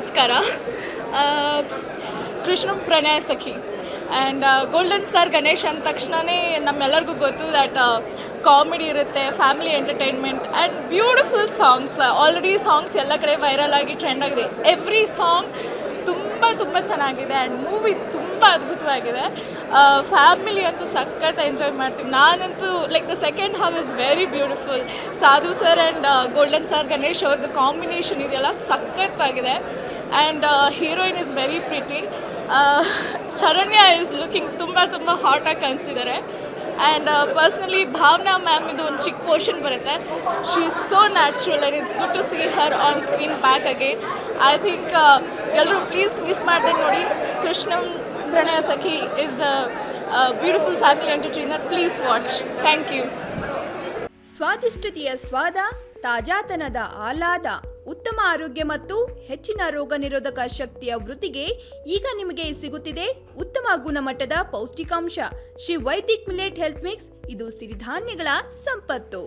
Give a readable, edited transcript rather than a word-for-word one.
ನಮಸ್ಕಾರ. ಕೃಷ್ಣ ಪ್ರಣಯ ಸಖಿ and golden star Ganesh ಅಂದ ತಕ್ಷಣವೇ ನಮ್ಮೆಲ್ಲರಿಗೂ ಗೊತ್ತು ದ್ಯಾಟ್ ಕಾಮಿಡಿ ಇರುತ್ತೆ, family entertainment and beautiful songs. Already songs ಎಲ್ಲ ಕಡೆ ವೈರಲ್ ಆಗಿ ಟ್ರೆಂಡ್ ಆಗಿದೆ. ಎವ್ರಿ ಸಾಂಗ್ ತುಂಬ ಚೆನ್ನಾಗಿದೆ ಆ್ಯಂಡ್ ಮೂವಿ ತುಂಬ ಅದ್ಭುತವಾಗಿದೆ. ಫ್ಯಾಮಿಲಿ ಅಂತೂ ಸಖತ್ ಎಂಜಾಯ್ ಮಾಡ್ತೀವಿ. ನಾನಂತೂ like the second half is very beautiful. Sadhu sir and golden star Ganesh ಅವ್ರದ್ದು ಕಾಂಬಿನೇಷನ್ ಇದೆಯಲ್ಲ ಸಖತ್ತಾಗಿದೆ. And heroine is very pretty. Sharanya is looking ತುಂಬ ಹಾಟಾಗಿ ಕಾಣಿಸ್ತಿದ್ದಾರೆ. ಆ್ಯಂಡ್ ಪರ್ಸ್ನಲಿ ಭಾವನಾ ಮ್ಯಾಮ್ ಇದು ಒಂದು ಚಿಕ್ಕ ಪೋರ್ಷನ್ ಬರುತ್ತೆ. She is so natural and it's good to see her on screen back again. I think ಎಲ್ಲರೂ ಪ್ಲೀಸ್ ಮಿಸ್ ಮಾಡದೆ ನೋಡಿ. Krishnam Pranaya Sakhi is a beautiful family entertainer. Please watch. Thank you. ಸ್ವಾದಿಷ್ಟತೆಯ ಸ್ವಾದ, ತಾಜಾತನದ ಆಹ್ಲಾದ, ಉತ್ತಮ ಆರೋಗ್ಯ ಮತ್ತು ಹೆಚ್ಚಿನ ರೋಗ ನಿರೋಧಕ ಶಕ್ತಿಯ ವೃದ್ಧಿಗೆ ಈಗ ನಿಮಗೆ ಸಿಗುತ್ತಿದೆ ಉತ್ತಮ ಗುಣಮಟ್ಟದ ಪೌಷ್ಟಿಕಾಂಶ. Shri Vaidik millet health mix. ಇದು ಸಿರಿಧಾನ್ಯಗಳ ಸಂಪತ್ತು.